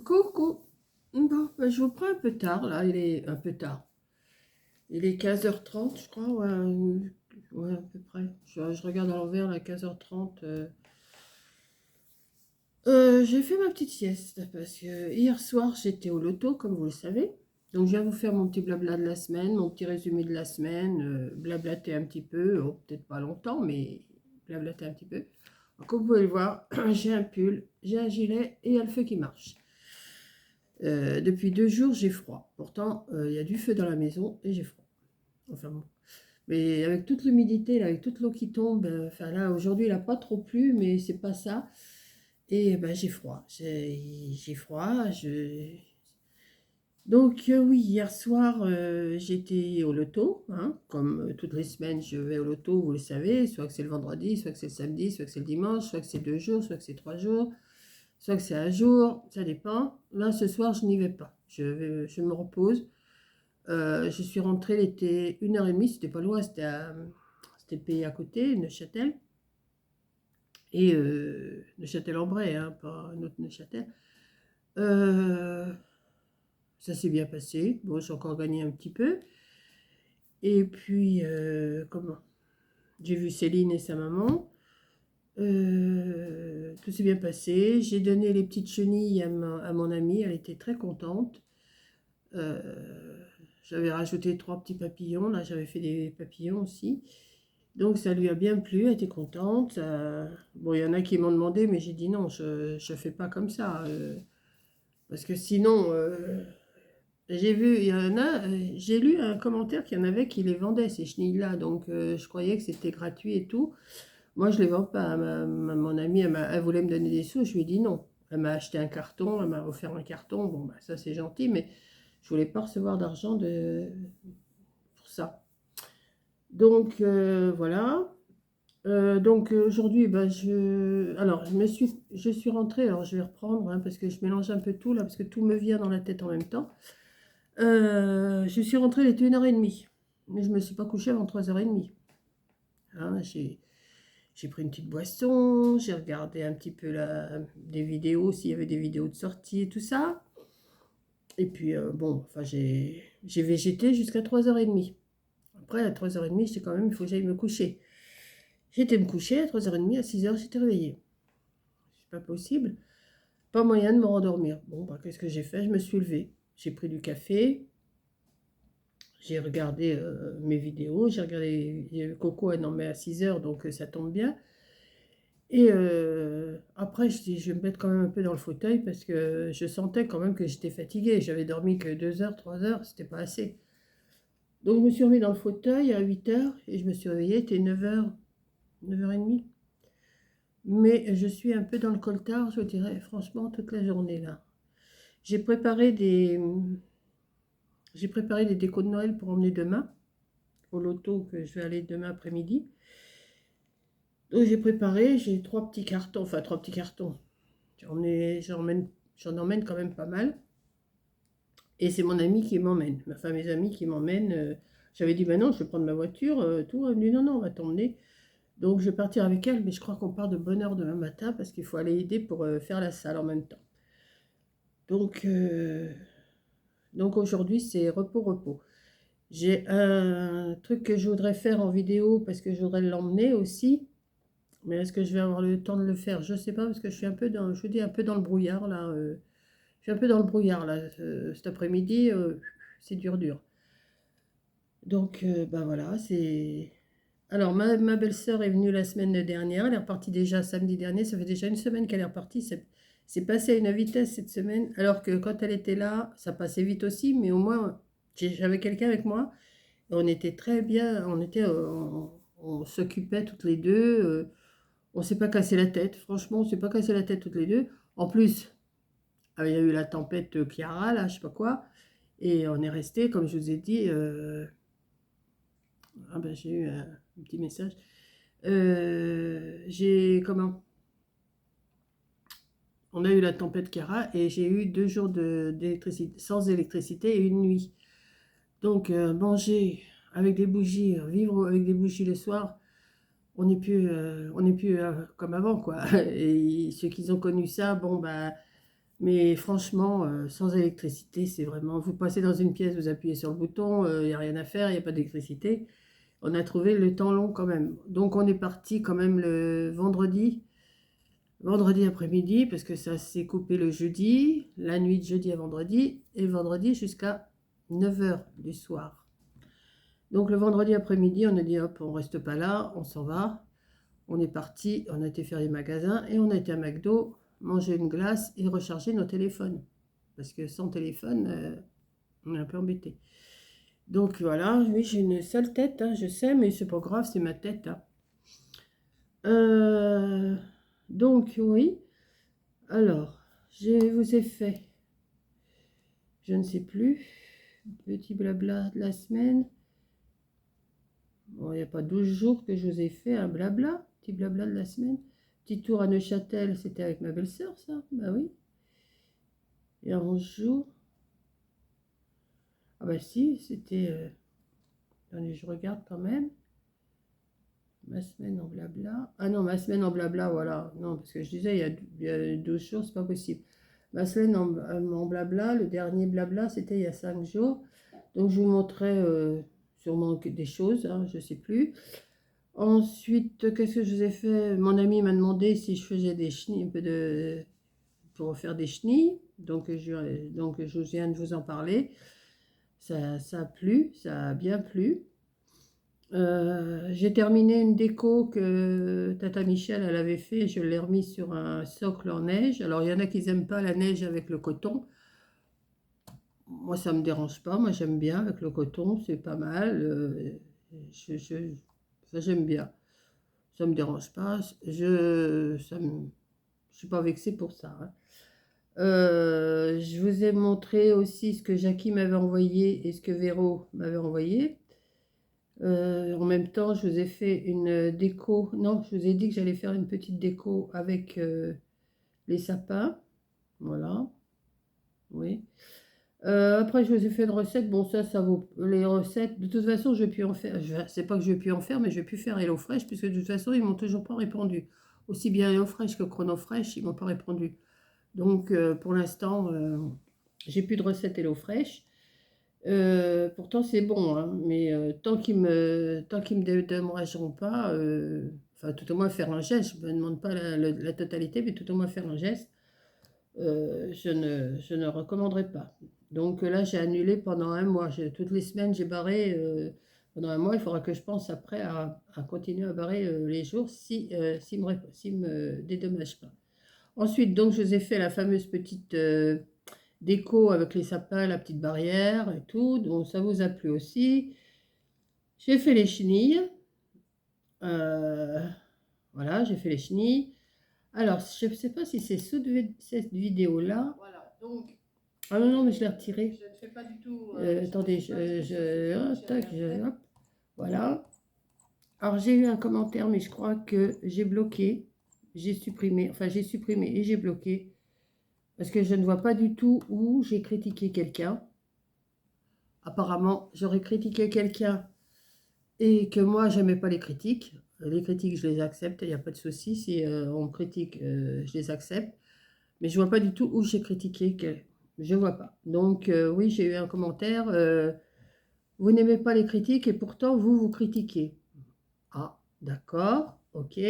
Coucou. Bon, ben, je vous prends un peu tard, là. Il est un peu tard. Il est 15h30, je crois. Ouais, ouais, à peu près. Je regarde à l'envers, là, 15h30. J'ai fait ma petite sieste parce que hier soir, j'étais au loto, comme vous le savez. Donc, je viens vous faire mon petit blabla de la semaine, mon petit résumé de la semaine, blablater un petit peu. Oh, peut-être pas longtemps, mais blablater un petit peu. Donc, comme vous pouvez le voir, j'ai un pull, j'ai un gilet et il y a le feu qui marche. Depuis 2 jours, j'ai froid. Pourtant, il y a du feu dans la maison et j'ai froid. Enfin bon. Mais avec toute l'humidité, là, avec toute l'eau qui tombe, enfin là, aujourd'hui, il n'a pas trop plu, mais c'est pas ça. Et ben, j'ai froid. J'ai froid. Donc, oui, hier soir, j'étais au loto. Hein, comme toutes les semaines, je vais au loto, vous le savez. Soit que c'est le vendredi, soit que c'est le samedi, soit que c'est le dimanche, soit que c'est 2 jours, soit que c'est 3 jours. Soit que c'est un jour, ça dépend. Là, ce soir, je n'y vais pas. Je me repose. Je suis rentrée, il était 1h30, c'était pas loin, c'était le pays à côté, Neuchâtel. Et Neuchâtel-en-Bray, hein, pas un autre Neuchâtel. Euh, Ça s'est bien passé. Bon, j'ai encore gagné un petit peu. Et puis, comment? J'ai vu Céline et sa maman. Tout s'est bien passé. J'ai donné les petites chenilles à mon amie. Elle était très contente. Euh, J'avais rajouté 3 petits papillons. Là, j'avais fait des papillons aussi. Donc, ça lui a bien plu. Elle était contente. Bon, il y en a qui m'ont demandé, mais j'ai dit non, je ne fais pas comme ça. Parce que sinon, j'ai vu, il y en a, j'ai lu un commentaire qu'il y en avait qui les vendaient, ces chenilles-là. Donc, je croyais que c'était gratuit et tout. Moi, je ne les vends pas. Mon amie, elle voulait me donner des sous. Je lui ai dit non. Elle m'a acheté un carton, elle m'a offert un carton. Bon, bah, ça, c'est gentil, mais je voulais pas recevoir d'argent pour ça. Donc, voilà. Donc, aujourd'hui, ben, alors, je suis rentrée. Alors, je vais reprendre hein, parce que je mélange un peu tout là, parce que tout me vient dans la tête en même temps. Je suis rentrée, il était 1h30. Mais je ne me suis pas couchée avant 3h30. Hein, j'ai pris une petite boisson, j'ai regardé un petit peu des vidéos, s'il y avait des vidéos de sortie et tout ça. Et puis, bon, enfin, j'ai végété jusqu'à 3h30. Après, à 3h30, j'étais quand même, il faut que j'aille me coucher. J'étais me coucher à 3h30, à 6h, j'étais réveillée. C'est pas possible. Pas moyen de me rendormir. Bon, bah, qu'est-ce que j'ai fait? Je me suis levée. J'ai pris du café, j'ai regardé mes vidéos, j'ai regardé Coco, elle en met à 6h, donc ça tombe bien. Et après, je dis, je vais me mettre quand même un peu dans le fauteuil parce que je sentais quand même que j'étais fatiguée. J'avais dormi que 2 heures, 3 heures, c'était pas assez. Donc je me suis remis dans le fauteuil à 8h et je me suis réveillée, il était 9h, 9h30. Mais je suis un peu dans le coltard, je dirais, franchement, toute la journée là. J'ai préparé des, j'ai préparé des décos de Noël pour emmener demain, au loto que je vais aller demain après-midi. Donc j'ai préparé, j'ai 3 petits cartons, enfin 3 petits cartons. J'en emmène quand même pas mal. Et c'est mon ami qui m'emmène, enfin mes amis qui m'emmènent. J'avais dit, ben non, je vais prendre ma voiture, tout. Elle me dit, non, non, on va t'emmener. Donc je vais partir avec elle, mais je crois qu'on part de bonne heure demain matin parce qu'il faut aller aider pour faire la salle en même temps. Donc, donc aujourd'hui, c'est repos-repos. J'ai un truc que je voudrais faire en vidéo parce que je voudrais l'emmener aussi. Mais est-ce que je vais avoir le temps de le faire? Je ne sais pas parce que je suis un peu je vous dis, un peu dans le brouillard là. Je suis un peu dans le brouillard là. Cet après-midi, c'est dur, dur. Donc, ben voilà, c'est... Alors, ma belle-sœur est venue la semaine dernière. Elle est repartie déjà samedi dernier. Ça fait déjà une semaine qu'elle est repartie. C'est passé à une vitesse cette semaine. Alors que quand elle était là, ça passait vite aussi. Mais au moins, j'avais quelqu'un avec moi. Et on était très bien. On s'occupait toutes les deux. On ne s'est pas cassé la tête. Franchement, on ne s'est pas cassé la tête toutes les deux. En plus, il y a eu la tempête Chiara, là, je sais pas quoi. Et on est resté, comme je vous ai dit... ah ben, j'ai eu un petit message. Comment? On a eu la tempête Chiara et j'ai eu 2 jours d'électricité, sans électricité et une nuit. Donc, manger avec des bougies, vivre avec des bougies le soir, on n'est plus comme avant, quoi. Et ceux qui ont connu ça, bon, bah, Mais franchement, sans électricité, c'est vraiment... Vous passez dans une pièce, vous appuyez sur le bouton, il n'y a rien à faire, il n'y a pas d'électricité. On a trouvé le temps long quand même. Donc on est parti quand même le vendredi après-midi, parce que ça s'est coupé le jeudi, la nuit de jeudi à vendredi, et vendredi jusqu'à 9 h du soir. Donc le vendredi après-midi, on a dit hop, on reste pas là, on s'en va. On est parti, on a été faire les magasins et on a été à McDo, manger une glace et recharger nos téléphones. Parce que sans téléphone, on est un peu embêté. Donc voilà, oui, j'ai une sale tête, hein, je sais, mais c'est pas grave, c'est ma tête, hein. Euh, donc oui, alors, je vous ai fait, je ne sais plus, petit blabla de la semaine. Bon, il n'y a pas 12 jours que je vous ai fait un blabla, petit blabla de la semaine. Petit tour à Neuchâtel, c'était avec ma belle-sœur, ça, bah oui. Et 11 jours. Ah bah si, c'était... Attendez, je regarde quand même. Ma semaine en blabla. Ah non, ma semaine en blabla, voilà. Non, parce que je disais, il y a 12 jours, c'est pas possible. Ma semaine en blabla, le dernier blabla, c'était il y a 5 jours. Donc je vous montrerai sûrement des choses, hein, je sais plus. Ensuite, qu'est-ce que je vous ai fait? Mon ami m'a demandé si je faisais des chenilles, pour faire des chenilles. Donc je viens de vous en parler. Ça a plu, ça a bien plu. J'ai terminé une déco que Tata Michel elle avait fait. Je l'ai remis sur un socle en neige. Alors il y en a qui n'aiment pas la neige avec le coton. Moi ça me dérange pas. Moi j'aime bien avec le coton, c'est pas mal. Ça j'aime bien. Ça me dérange pas. Je suis pas vexée pour ça, hein. Je vous ai montré aussi ce que Jackie m'avait envoyé et ce que Véro m'avait envoyé. En même temps, je vous ai fait une déco. Non, je vous ai dit que j'allais faire une petite déco avec les sapins. Voilà, oui. Après, je vous ai fait une recette. Bon, ça vaut les recettes. De toute façon, je vais plus en faire. C'est pas que je vais plus en faire, mais je vais plus faire HelloFresh, puisque de toute façon, ils m'ont toujours pas répondu. Aussi bien HelloFresh que ChronoFresh, ils m'ont pas répondu. Donc, pour l'instant, j'ai plus de recettes HelloFresh. Pourtant, c'est bon, hein, mais tant qu'ils me dédommageront pas, enfin, tout au moins faire un geste, je ne me demande pas la totalité, mais tout au moins faire un geste, je ne recommanderais pas. Donc là, j'ai annulé pendant un mois. Toutes les semaines, j'ai barré pendant un mois. Il faudra que je pense après à continuer à barrer les jours s'ils me dédommagent pas. Ensuite, donc, je vous ai fait la fameuse petite déco avec les sapins, la petite barrière et tout. Donc, ça vous a plu aussi. J'ai fait les chenilles. Euh, voilà, j'ai fait les chenilles. Alors, je ne sais pas si c'est cette vidéo-là. Voilà, donc... Ah non, non, mais je l'ai retiré. Je ne fais pas du tout... attendez, hop, voilà. Alors, j'ai eu un commentaire, mais je crois que j'ai bloqué. J'ai supprimé, enfin, j'ai supprimé et j'ai bloqué. Parce que je ne vois pas du tout où j'ai critiqué quelqu'un. Apparemment, j'aurais critiqué quelqu'un et que moi, j'aimais pas les critiques. Les critiques, je les accepte, il n'y a pas de souci. Si on me critique, je les accepte. Mais je vois pas du tout où j'ai critiqué. Je vois pas. Donc, oui, j'ai eu un commentaire. Vous n'aimez pas les critiques et pourtant, vous critiquez. Ah, d'accord, ok.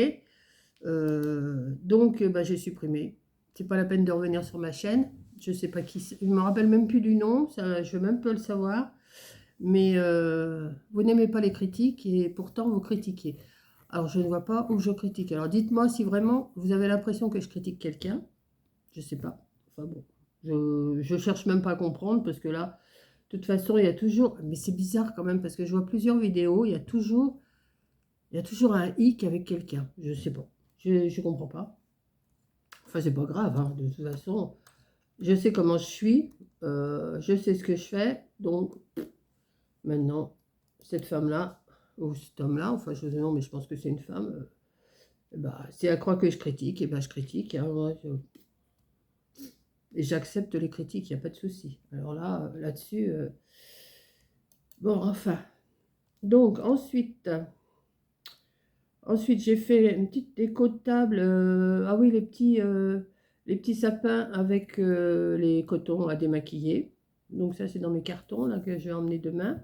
Donc, bah, j'ai supprimé. C'est pas la peine de revenir sur ma chaîne. Je sais pas qui c'est. Je me rappelle même plus du nom. Ça, je veux même pas le savoir. Mais vous n'aimez pas les critiques et pourtant vous critiquez. Alors, je ne vois pas où je critique. Alors, dites-moi si vraiment vous avez l'impression que je critique quelqu'un. Je sais pas. Enfin bon, je cherche même pas à comprendre parce que là, de toute façon, il y a toujours... Mais c'est bizarre quand même parce que je vois plusieurs vidéos. Il y a toujours un hic avec quelqu'un. Je sais pas. Je comprends pas. Enfin, c'est pas grave, hein. De toute façon, je sais comment je suis. Je sais ce que je fais. Donc, maintenant, cette femme-là, ou cet homme-là, enfin, je sais non, mais je pense que c'est une femme. Bah, si elle croit que je critique, et ben je critique, hein, et j'accepte les critiques, il n'y a pas de souci. Alors là, là-dessus, bon, enfin. Donc, ensuite j'ai fait une petite déco de table. Ah oui, Les petits sapins avec les cotons à démaquiller. Donc ça, c'est dans mes cartons là que je vais emmener demain.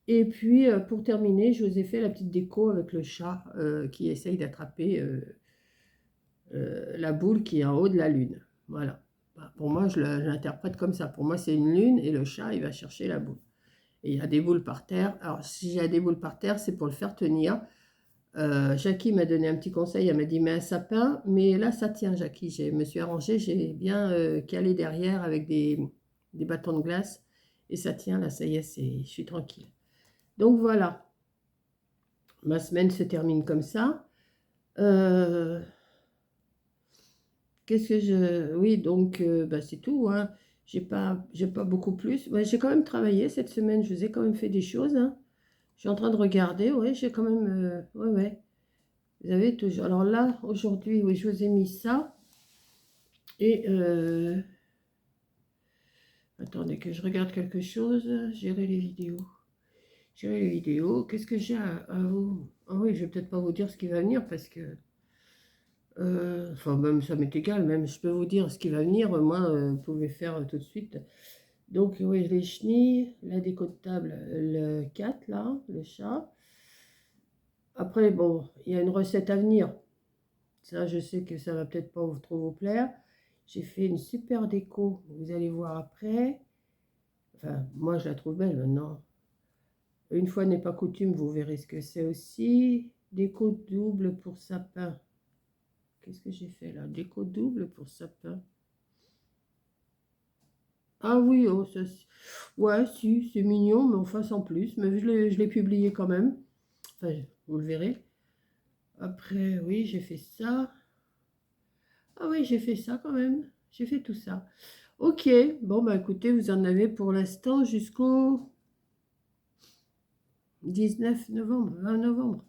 Et puis, pour terminer, je vous ai fait la petite déco avec le chat qui essaye d'attraper la boule qui est en haut de la lune. Voilà. Bah, pour moi, je l'interprète comme ça. Pour moi, c'est une lune et le chat, il va chercher la boule. Et il y a des boules par terre. Alors, si j'ai des boules par terre, c'est pour le faire tenir. Jackie m'a donné un petit conseil. Elle m'a dit, mets un sapin. Mais là, ça tient, Jackie. Je me suis arrangée. J'ai bien calé derrière avec des bâtons de glace. Et ça tient, là, ça y est, je suis tranquille. Donc, voilà. Ma semaine se termine comme ça. Euh, Qu'est-ce que je... Oui, donc, bah, c'est tout, hein. J'ai pas beaucoup plus. Ouais, j'ai quand même travaillé cette semaine. Je vous ai quand même fait des choses, hein. Je suis en train de regarder. Ouais, j'ai quand même... ouais, ouais. Vous avez toujours... Alors là, aujourd'hui, oui, je vous ai mis ça. Et... attendez que je regarde quelque chose. Gérer les vidéos. Gérer les vidéos. Qu'est-ce que j'ai à vous... Ah oui, je vais peut-être pas vous dire ce qui va venir parce que... enfin, même ça m'est égal, même je peux vous dire ce qui va venir, moi, vous pouvez faire tout de suite. Donc, oui, les chenilles, la déco de table, le 4 là, le chat. Après, bon, il y a une recette à venir. Ça, je sais que ça va peut-être pas trop vous plaire. J'ai fait une super déco, vous allez voir après. Enfin, moi, je la trouve belle maintenant. Une fois n'est pas coutume, vous verrez ce que c'est aussi. Déco double pour sapin. Qu'est-ce que j'ai fait là? Déco double pour sapin. Ah oui, oh, ça, ouais, si, c'est mignon, mais enfin sans plus. Mais je l'ai publié quand même. Enfin, vous le verrez. Après, oui, j'ai fait ça. Ah oui, j'ai fait ça quand même. J'ai fait tout ça. Ok, bon, bah écoutez, vous en avez pour l'instant jusqu'au 19 novembre, 20 novembre.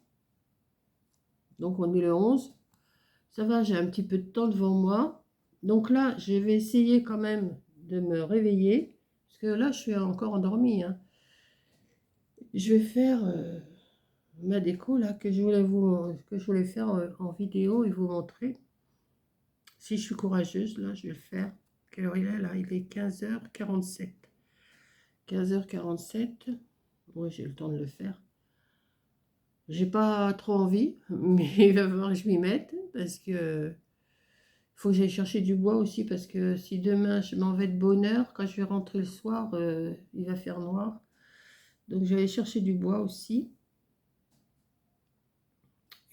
Donc on est le 11. Ça va, j'ai un petit peu de temps devant moi. Donc là, je vais essayer quand même de me réveiller. Parce que là, je suis encore endormie, hein. Je vais faire ma déco là que je voulais faire en vidéo et vous montrer. Si je suis courageuse, là, je vais le faire. Quelle heure il est là? Il est 15h47. 15h47. Oui, j'ai le temps de le faire. J'ai pas trop envie, mais il va falloir que je m'y mette parce que faut que j'aille chercher du bois aussi parce que si demain je m'en vais de bonne heure, quand je vais rentrer le soir, il va faire noir. Donc je vais aller chercher du bois aussi.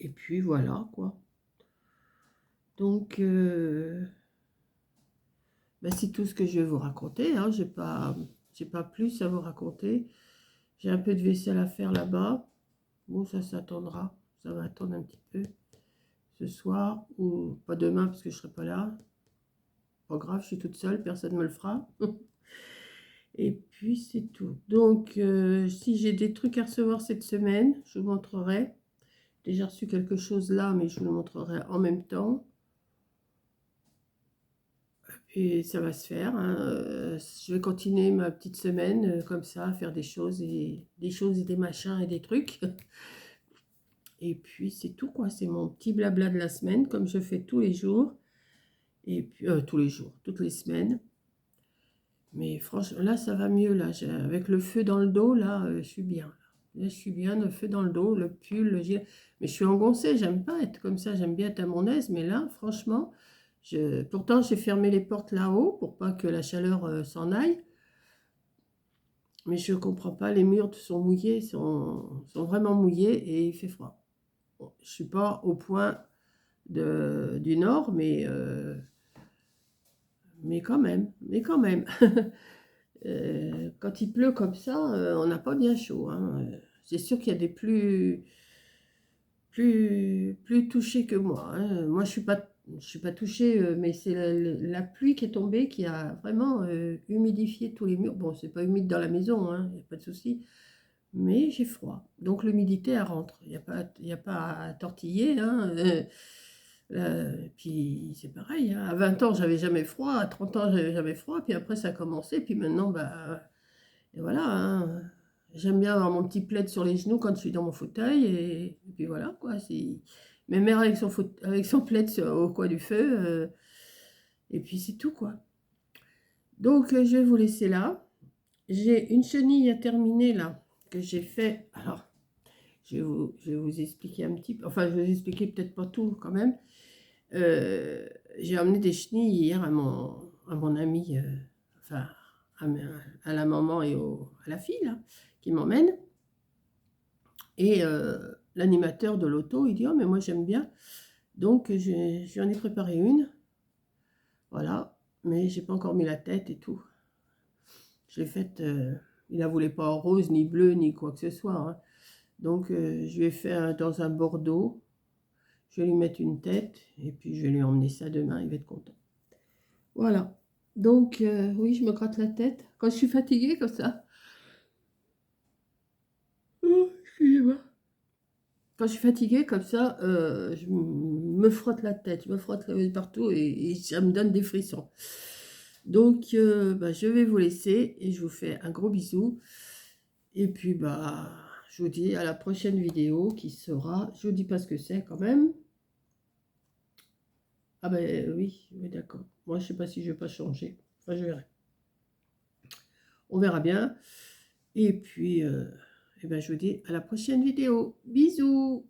Et puis voilà quoi. Donc ben, c'est tout ce que je vais vous raconter, hein. J'ai pas plus à vous raconter. J'ai un peu de vaisselle à faire là-bas. Bon, ça s'attendra. Ça va attendre un petit peu ce soir ou pas demain parce que je serai pas là. Pas grave, je suis toute seule, personne ne me le fera. Et puis c'est tout. Donc si j'ai des trucs à recevoir cette semaine, je vous montrerai. J'ai déjà reçu quelque chose là, mais je vous le montrerai en même temps. Et ça va se faire, hein. Je vais continuer ma petite semaine comme ça, à faire des choses et des machins et des trucs. Et puis c'est tout quoi, c'est mon petit blabla de la semaine, comme je fais tous les jours. Et puis tous les jours, toutes les semaines. Mais franchement, là ça va mieux, là. Avec le feu dans le dos, là, je suis bien. Là, je suis bien, le feu dans le dos, le pull, le gilet. Mais je suis engoncée, j'aime pas être comme ça, j'aime bien être à mon aise. Mais là, franchement, pourtant j'ai fermé les portes là-haut pour pas que la chaleur s'en aille. Mais je ne comprends pas, les murs sont mouillés, sont vraiment mouillés et il fait froid. Bon, je ne suis pas au point du nord, mais quand même, mais quand même. Quand il pleut comme ça, on n'a pas bien chaud, hein. C'est sûr qu'il y a des plus touchés que moi, hein. Moi, je suis pas touchée, mais c'est la pluie qui est tombée qui a vraiment humidifié tous les murs. Bon, c'est pas humide dans la maison, hein, il n'y a pas de souci. Mais j'ai froid. Donc l'humidité, elle rentre. Il y a pas à tortiller, hein. Puis c'est pareil, hein. À 20 ans, j'avais jamais froid. À 30 ans, j'avais jamais froid. Puis après, ça a commencé. Puis maintenant, bah, et voilà, hein. J'aime bien avoir mon petit plaid sur les genoux quand je suis dans mon fauteuil. Et puis voilà, quoi. Ma mère avec son plaid au coin du feu. Et puis c'est tout quoi. Donc je vais vous laisser là. J'ai une chenille à terminer là, que j'ai fait. Alors, je vais vous expliquer un petit peu. Enfin, je vais vous expliquer peut-être pas tout quand même. J'ai emmené des chenilles hier à mon ami, enfin, à la maman et à la fille là, qui m'emmène. Et l'animateur de l'auto, il dit: oh, mais moi j'aime bien. Donc, j'en ai préparé une. Voilà. Mais j'ai pas encore mis la tête et tout. Je l'ai faite. Il ne voulait pas en rose, ni bleu, ni quoi que ce soit. Hein. Donc, je vais faire dans un bordeaux. Je vais lui mettre une tête. Et puis, je vais lui emmener ça demain. Il va être content. Voilà. Donc, oui, je me gratte la tête. Quand je suis fatiguée comme ça. Oh, excusez-moi. Quand je suis fatiguée comme ça, je me frotte la tête, je me frotte partout et ça me donne des frissons. Donc, bah, je vais vous laisser et je vous fais un gros bisou. Et puis, bah, je vous dis à la prochaine vidéo qui sera, je vous dis pas ce que c'est quand même. Ah ben oui, d'accord. Moi, je sais pas si je vais pas changer. Enfin, je verrai. On verra bien. Et puis, eh ben, je vous dis à la prochaine vidéo. Bisous!